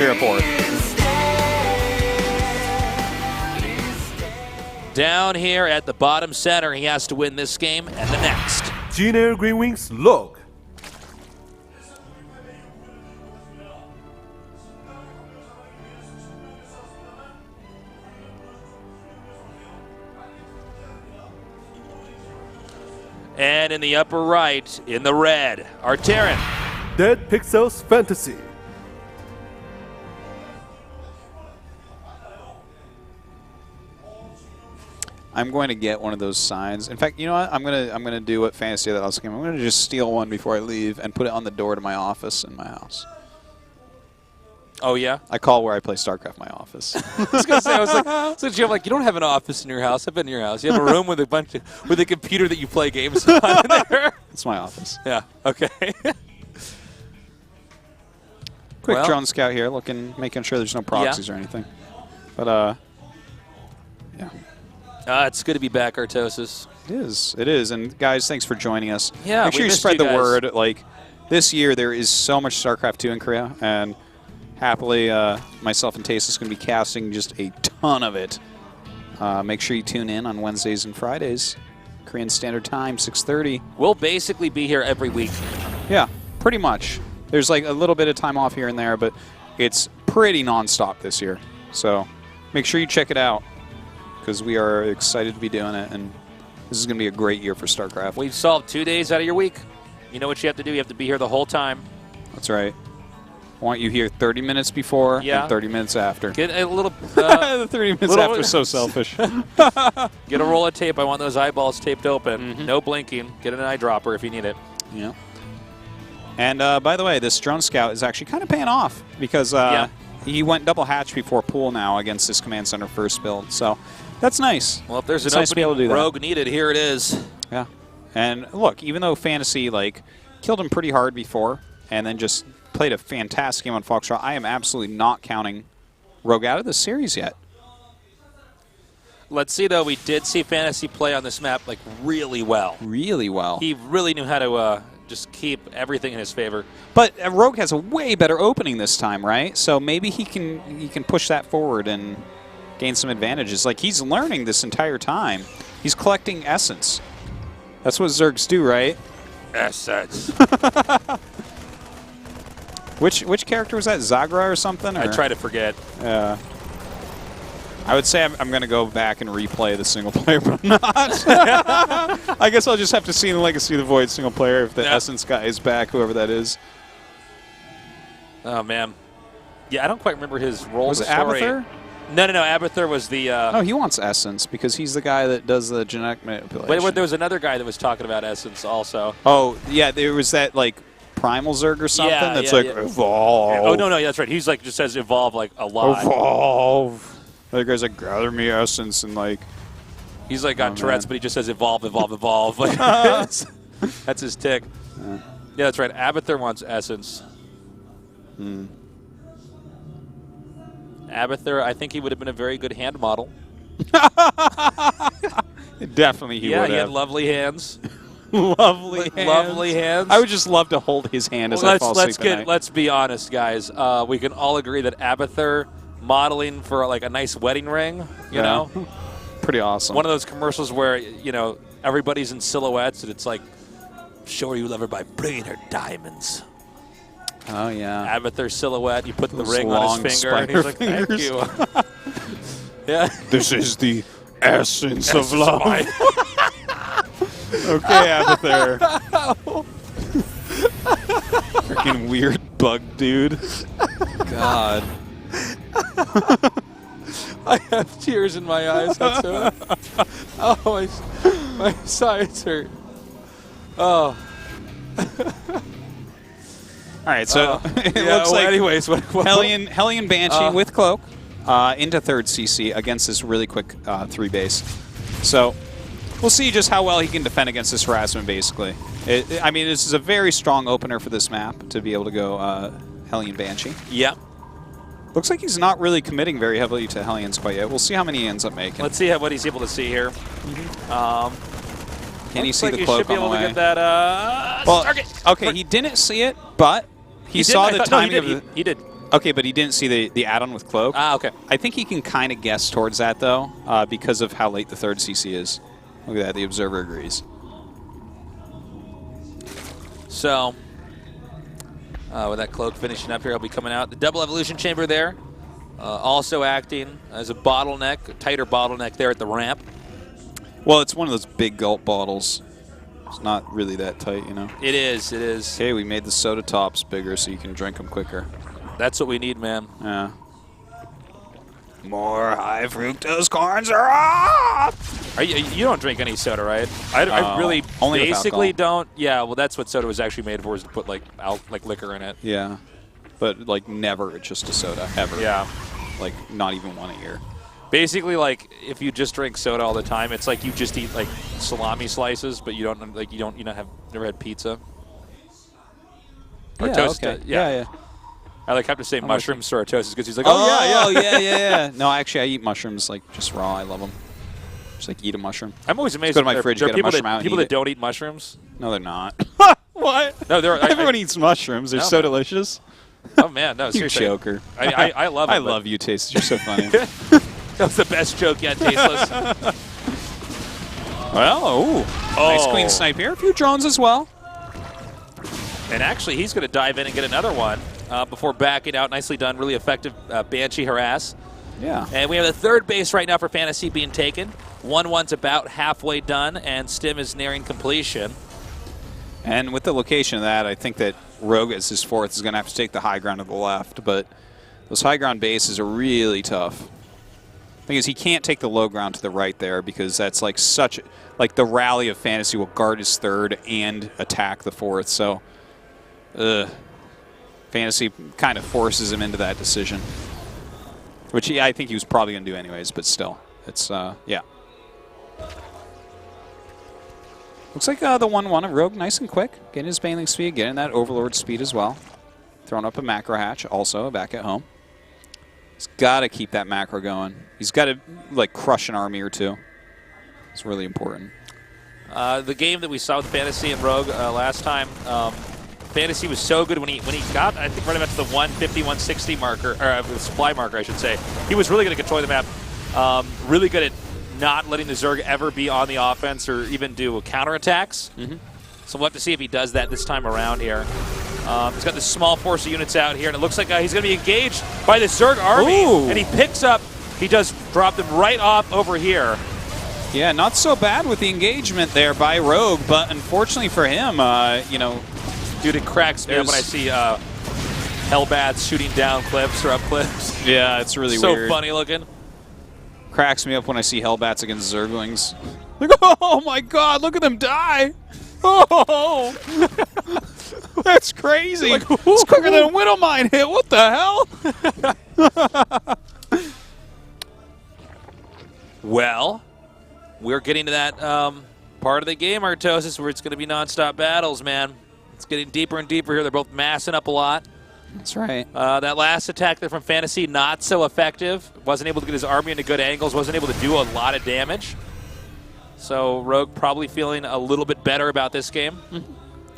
here at board. Down here at the bottom center, he has to win this game and the next. Gene Green Wings log. And in the upper right, in the red, Arterin. Dead Pixels Fantasy. I'm going to get one of those signs. In fact, you know what? I'm gonna do what FanTaSy did that last game. I'm gonna just steal one before I leave and put it on the door to my office in my house. Oh yeah, I call where I play StarCraft my office. I was gonna say, I was like, so you have like, you don't have an office in your house. I've been in your house. You have a room with a computer that you play games on in there. It's my office. Yeah. Okay. Quick drone scout here, making sure there's no proxies or anything. But yeah. It's good to be back, Artosis. It is. And guys, thanks for joining us. Yeah, make sure you spread the word. Like this year, there is so much StarCraft 2 in Korea, and happily, myself and Taste is going to be casting just a ton of it. Make sure you tune in on Wednesdays and Fridays, Korean Standard Time, 6:30. We'll basically be here every week. Yeah, pretty much. There's like a little bit of time off here and there, but it's pretty nonstop this year. So make sure you check it out, because we are excited to be doing it, and this is going to be a great year for StarCraft. We've solved 2 days out of your week. You know what you have to do? You have to be here the whole time. That's right. I want you here 30 minutes before and 30 minutes after. Get a little... the 30 minutes after is so selfish. Get a roll of tape. I want those eyeballs taped open. No blinking. Get an eyedropper if you need it. Yeah. And by the way, this drone scout is actually kind of paying off, because he went double hatch before pool now against this command center first build. So that's nice. Well, if there's an nice opening rogue needed, here it is. Yeah. And look, even though FanTaSy killed him pretty hard before and then just played a fantastic game on Foxtrot, I am absolutely not counting Rogue out of the series yet. Let's see, though. We did see FanTaSy play on this map really well. Really well. He really knew how to just keep everything in his favor. But Rogue has a way better opening this time, right? So maybe he can push that forward and gain some advantages. Like, he's learning this entire time. He's collecting essence. That's what Zergs do, right? Essence. Which character was that? Zagra or something? Or? I try to forget. Yeah. I would say I'm going to go back and replay the single player, but I'm not. I guess I'll just have to see in the Legacy of the Void single player if the Essence guy is back, whoever that is. Oh, man. Yeah, I don't quite remember his role. Was it Abathur? No. Abathur was the... No, he wants Essence because he's the guy that does the genetic manipulation. But there was another guy that was talking about Essence also. Oh, yeah, there was that, Primal Zerg or something that's evolve. Oh, no, that's right. He's just says evolve a lot. Evolve. The other guy's gather me essence, and he's got Tourette's, but he just says evolve. That's his tick. Yeah, that's right. Abathur wants essence. Abathur, I think he would have been a very good hand model. Definitely he would have. Yeah, he had lovely hands. Lovely hands. I would just love to hold his hand as I fall asleep at night. Let's be honest, guys. We can all agree that Abathur modeling for a nice wedding ring, you know? Pretty awesome. One of those commercials where, everybody's in silhouettes and it's show her you love her by bringing her diamonds. Oh, yeah. Abathur silhouette, you put the ring on his finger and he's like, thank you. Yeah. This is the essence of love. Okay, Abathur. Freaking weird bug dude. God. I have tears in my eyes. Oh, my sides hurt. Oh. All right, so it looks like anyways, Hellion Banshee with Cloak into third CC against this really quick 3 base. So we'll see just how well he can defend against this harassment, basically. I mean, this is a very strong opener for this map to be able to go Hellion Banshee. Yep. Looks like he's not really committing very heavily to Hellions quite yet. We'll see how many he ends up making. Let's see what he's able to see here. Can you see the cloak on the way? To get that, well, okay, he didn't see it, but he saw the timing of the... He did. Okay, but he didn't see the add-on with Cloak. Ah, okay. I think he can kind of guess towards that, though, because of how late the third CC is. Look at that. The observer agrees. So, with that Cloak finishing up here, I'll be coming out. The double evolution chamber there, also acting as a bottleneck, a tighter bottleneck there at the ramp. Well, it's one of those big gulp bottles. It's not really that tight, you know? It is, it is. Okay, we made the soda tops bigger so you can drink them quicker. That's what we need, man. Yeah. More high fructose corns are off! You don't drink any soda, right? I really only with basically alcohol. don't. Yeah, well, that's what soda was actually made for, is to put like liquor in it. Yeah. But, like, never just a soda, ever. Yeah. Like, not even one a year. Basically, like, if you just drink soda all the time, it's like you just eat like salami slices, but you don't never had pizza. Or Yeah, toast. okay. Yeah. Yeah. I like have to say mushrooms to our toast because he's like, Oh, yeah. No, actually, I eat mushrooms, like, just raw. I love them. Just, like, eat a mushroom. I'm always amazed. Go to my fridge, there are get a people mushroom out and people eat that it. don't eat mushrooms. No, they're not. What? No, Everyone eats mushrooms. They're No, so man. delicious. Oh man, no, You seriously. joker. I love it. I love you, Taste. You're so funny. That was the best joke yet, Tasteless. Well, nice queen snipe here. A few drones as well. And actually, he's going to dive in and get another one before backing out. Nicely done. Really effective Banshee harass. Yeah. And we have the third base right now for FanTaSy being taken. 1-1's about halfway done, and Stim is nearing completion. And with the location of that, I think that Rogue as his fourth is going to have to take the high ground to the left, but those high ground bases are really tough. Thing is, he can't take the low ground to the right there because that's like like the rally of FanTaSy will guard his third and attack the fourth. So, FanTaSy kind of forces him into that decision, which I think he was probably going to do anyways. But still, it's yeah. Looks like the 1-1 of Rogue, nice and quick, getting his baneling speed, getting that Overlord speed as well. Throwing up a macro hatch, also back at home. He's got to keep that macro going. He's got to like crush an army or two. It's really important. The game that we saw with FanTaSy and Rogue last time, FanTaSy was so good when he got, I think, right about to the 150, 160 marker, or the supply marker, I should say. He was really going to control the map. Really good at not letting the Zerg ever be on the offense or even do counterattacks. So we'll have to see if he does that this time around here. He's got this small force of units out here, and it looks like he's going to be engaged by the Zerg army. Ooh. And he does drop them right off over here. Yeah, not so bad with the engagement there by Rogue, but unfortunately for him, you know, Dude, it cracks me up when I see Hellbats shooting down cliffs or up cliffs. yeah, it's really So weird. funny looking. Cracks me up when I see Hellbats against Zerglings. Like, oh my God, look at them die! Oh, that's crazy! Like, it's quicker than a Widow Mine hit. What the hell? Well, we're getting to that part of the game, Artosis, where it's going to be nonstop battles, man. It's getting deeper and deeper here. They're both massing up a lot. That's right. That last attack there from FanTaSy, not so effective. Wasn't able to get his army into good angles. Wasn't able to do a lot of damage. So Rogue probably feeling a little bit better about this game.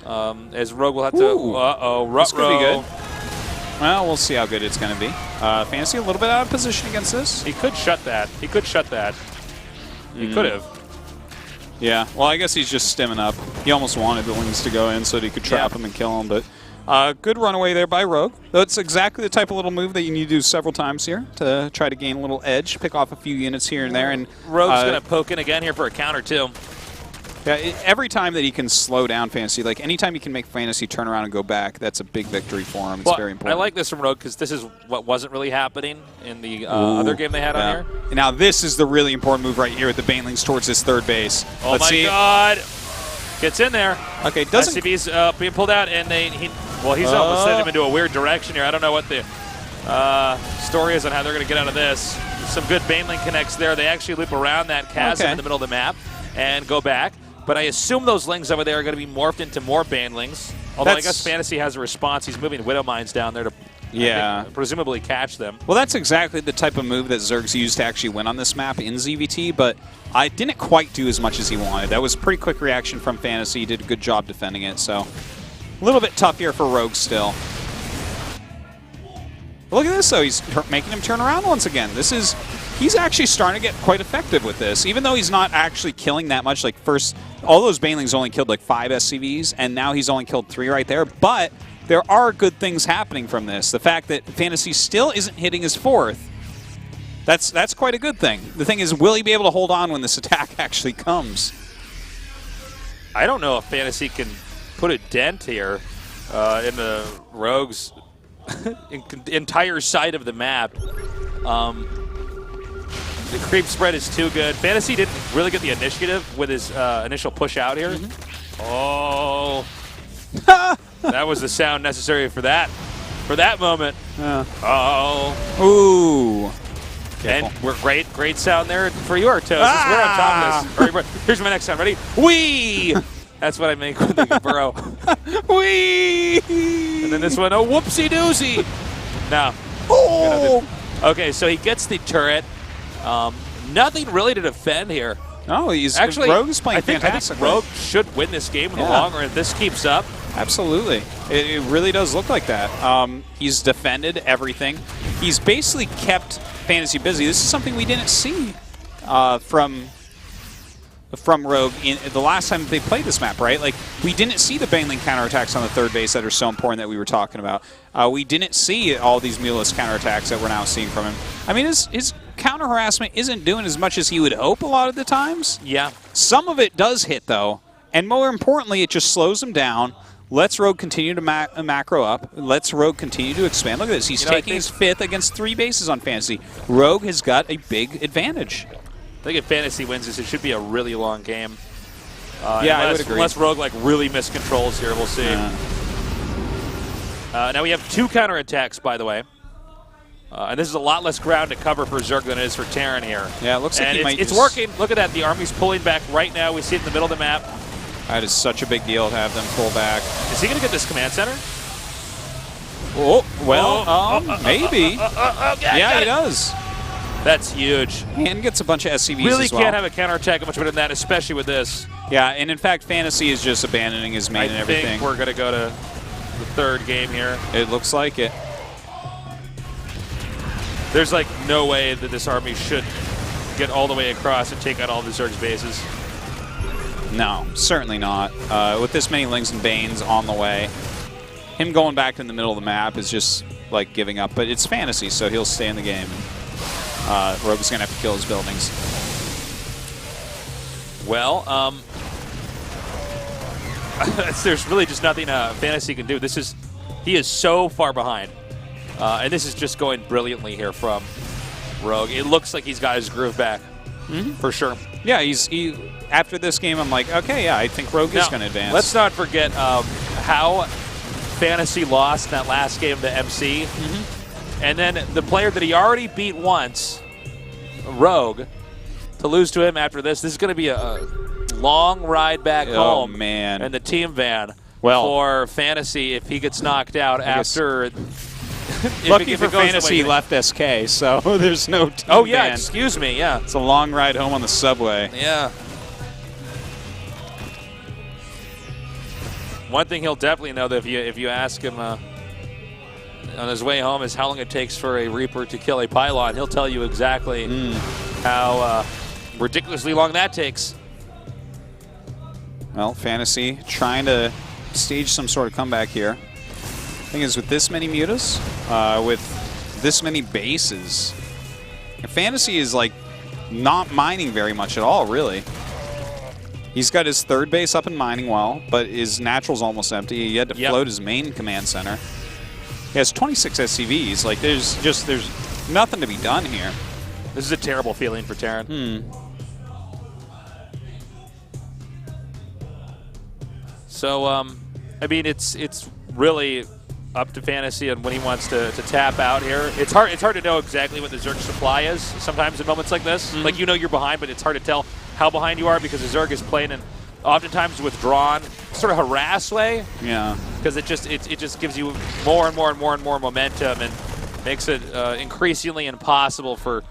As Rogue will have to... Uh-oh, This could be good. ruh-roh. Well, we'll see how good it's going to be. FanTaSy a little bit out of position against this. He could shut that. He could shut that. He could have. Yeah, well, I guess he's just stimming up. He almost wanted the wings to go in so that he could trap him and kill him, but good runaway there by Rogue. That's exactly the type of little move that you need to do several times here to try to gain a little edge, pick off a few units here and there. And Rogue's going to poke in again here for a counter, too. Yeah, every time that he can slow down FanTaSy, like anytime he can make FanTaSy turn around and go back, that's a big victory for him. It's very important. I like this from Rogue because this is what wasn't really happening in the other game they had on here. Now this is the really important move right here with the Banelings towards his third base. Oh Let's my see. God! Gets in there. Okay, doesn't... SCV's being pulled out, and he's almost sent him into a weird direction here. I don't know what the story is on how they're going to get out of this. Some good Baneling connects there. They actually loop around that chasm in the middle of the map and go back. But I assume those lings over there are going to be morphed into more Banelings. Although I guess FanTaSy has a response. He's moving Widow Mines down there to presumably catch them. Well, that's exactly the type of move that Zerg's used to actually win on this map in ZvT, but I didn't quite do as much as he wanted. That was a pretty quick reaction from FanTaSy. He did a good job defending it, so a little bit tough here for Rogue still. Look at this, though. He's making him turn around once again. He's actually starting to get quite effective with this, even though he's not actually killing that much. Like, first, all those Banelings only killed like 5 SCVs, and now he's only killed 3 right there. But there are good things happening from this. The fact that FanTaSy still isn't hitting his 4th, that's quite a good thing. The thing is, will he be able to hold on when this attack actually comes? I don't know if FanTaSy can put a dent here in the Rogue's entire side of the map. The creep spread is too good. FanTaSy didn't really get the initiative with his initial push out here. Oh. That was the sound necessary for that moment. Oh. Ooh. Careful. And we're great sound there for you, Artos. We're on top of this. Here's my next sound. Ready? Wee! That's what I make with the burrow. Wee! And then this one, oh, whoopsie doozy. Now. Oh! Okay, so he gets the turret. Nothing really to defend here. No, he's actually Rogue is playing fantastic. I think Rogue should win this game in the long run if this keeps up. Absolutely. It really does look like that. He's defended everything. He's basically kept FanTaSy busy. This is something we didn't see from Rogue in the last time they played this map, right? Like, we didn't see the Baneling counterattacks on the 3rd base that are so important that we were talking about. We didn't see all these Mulus counterattacks that we're now seeing from him. I mean, his counter harassment isn't doing as much as he would hope a lot of the times. Yeah. Some of it does hit, though. And more importantly, it just slows him down. Lets Rogue continue to macro up. Lets Rogue continue to expand. Look at this. He's taking his 5th against 3 bases on FanTaSy. Rogue has got a big advantage. I think if FanTaSy wins this, it should be a really long game. Yeah, I would agree. Unless Rogue like really miscontrols here, we'll see. Now we have 2 counterattacks, by the way. And this is a lot less ground to cover for Zerg than it is for Terran here. Yeah, it looks like it's working. Look at that. The army's pulling back right now. We see it in the middle of the map. That is such a big deal to have them pull back. Is he going to get this command center? Oh, well, maybe. Yeah, he does. That's huge. And gets a bunch of SCVs really as well. Can't have a counterattack much better than that, especially with this. Yeah, and in fact, FanTaSy is just abandoning his main and everything. I think we're going to go to the 3rd game here. It looks like it. There's like no way that this army should get all the way across and take out all the Zerg's bases. No, certainly not. With this many Lings and Banes on the way, him going back in the middle of the map is just like giving up. But it's FanTaSy, so he'll stay in the game. Rogue's going to have to kill his buildings. Well, there's really just nothing FanTaSy can do. He is so far behind. And this is just going brilliantly here from Rogue. It looks like he's got his groove back, for sure. Yeah, after this game, I'm like, okay, yeah, I think Rogue is going to advance. Let's not forget how FanTaSy lost in that last game to MC. And then the player that he already beat once, Rogue, to lose to him after this. This is going to be a long ride back home man. in the team van for FanTaSy if he gets knocked out after... Lucky for FanTaSy, he left SK, so there's no team van. Excuse me, yeah. It's a long ride home on the subway. Yeah. One thing he'll definitely know that if you ask him on his way home is how long it takes for a Reaper to kill a pylon, he'll tell you exactly how ridiculously long that takes. Well, FanTaSy trying to stage some sort of comeback here. Thing is, with this many mutas, with this many bases, FanTaSy is like not mining very much at all, really. He's got his 3rd base up and mining well, but his natural's almost empty. He had to float his main command center. He has 26 SCVs. Like, there's nothing to be done here. This is a terrible feeling for Terran. So, I mean, it's really up to FanTaSy and when he wants to tap out here. It's hard to know exactly what the Zerg supply is sometimes in moments like this. Like, you know you're behind, but it's hard to tell how behind you are because the Zerg is playing in oftentimes withdrawn, sort of harass way. Yeah. Because it just gives you more and more momentum and makes it increasingly impossible for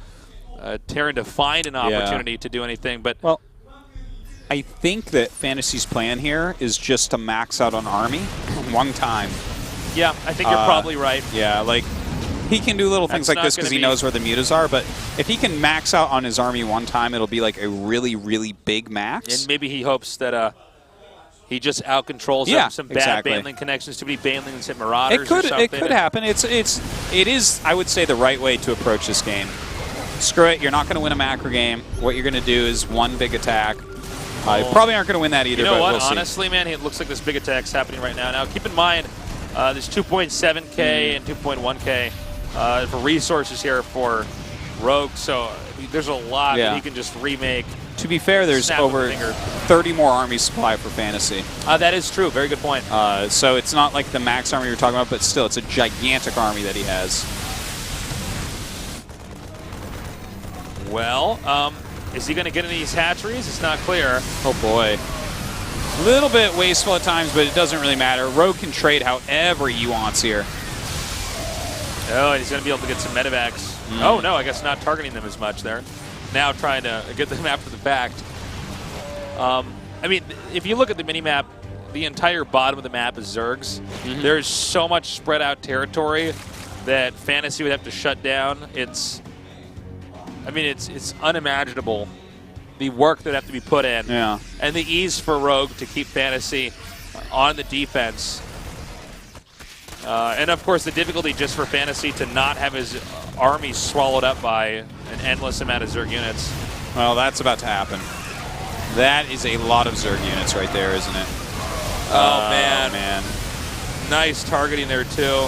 Terran to find an opportunity to do anything. But well, I think that FanTaSy's plan here is just to max out on army one time. Yeah, I think you're probably right. Yeah, like He can do little things That's like this not because gonna he be- knows where the mutas are, but if he can max out on his army one time, it'll be like a really, really big max. And maybe he hopes that he just out-controls Yeah, some bad exactly. banling connections, too many banlings hit Marauders or something. It could happen. It is, I would say, the right way to approach this game. Screw it. You're not going to win a macro game. What you're going to do is one big attack. You probably aren't going to win that either, You know but what? we'll see. Honestly, man, it looks like this big attack's happening right now. Now, keep in mind, there's 2.7K and 2.1K for resources here for Rogue, so there's a lot that he can just remake. To be fair, there's Snap of over a finger. 30 more army supply for Fantasy. That is true. Very good point. So it's not like the max army you're talking about, but still, it's a gigantic army that he has. Well, is he going to get any of these hatcheries? It's not clear. Oh, boy. A little bit wasteful at times, but it doesn't really matter. Rogue can trade however he wants here. Oh, and he's going to be able to get some medevacs. Oh, no, I guess not targeting them as much there. Now trying to get them after the fact. I mean, if you look at the mini-map, the entire bottom of the map is Zergs. There's so much spread out territory that Fantasy would have to shut down. It's unimaginable, the work that would have to be put in. Yeah. And the ease for Rogue to keep Fantasy on the defense. And, of course, the difficulty just for Fantasy to not have his army swallowed up by an endless amount of Zerg units. Well, that's about to happen. That is a lot of Zerg units right there, isn't it? Oh, man. man. Nice targeting there, too.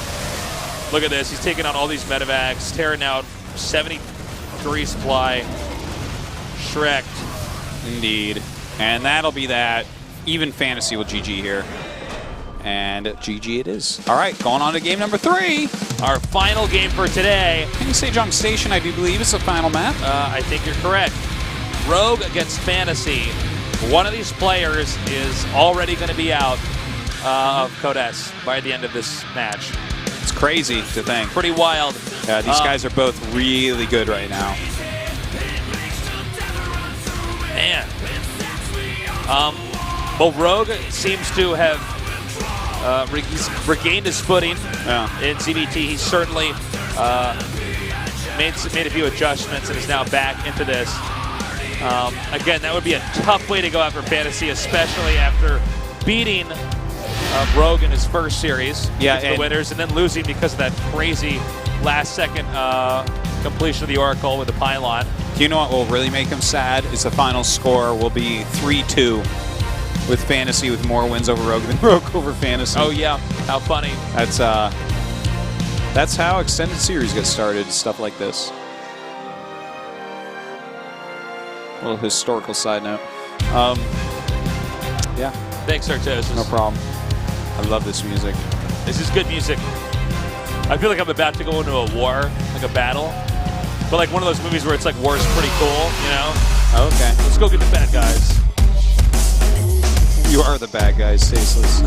Look at this. He's taking on all these medevacs, tearing out 73 supply. Shrek'd. Indeed. And that'll be that. Even Fantasy will GG here. And GG it is. All right, going on to game number 3. Our final game for today. Kenny Sejong Station, I do believe, is the final map. I think you're correct. Rogue against Fantasy. One of these players is already going to be out of Code S by the end of this match. It's crazy to think. Pretty wild. Yeah, these guys are both really good right now. Man. Well, Rogue seems to have he's regained his footing in ZvT. He's certainly made a few adjustments and is now back into this. Again, that would be a tough way to go out for Fantasy, especially after beating Rogue in his first series, the winners, and then losing because of that crazy last-second completion of the Oracle with the pylon. Do you know what will really make him sad? Is the final score will be 3-2 with Fantasy, with more wins over Rogue than Rogue over Fantasy. Oh yeah, how funny. That's how extended series get started, stuff like this. A little historical side note. Yeah. Thanks, Artosis. No problem. I love this music. This is good music. I feel like I'm about to go into a war, like a battle. But like one of those movies where it's like war's pretty cool, you know? Okay. Let's go get the bad guys. You are the bad guys, Tasteless.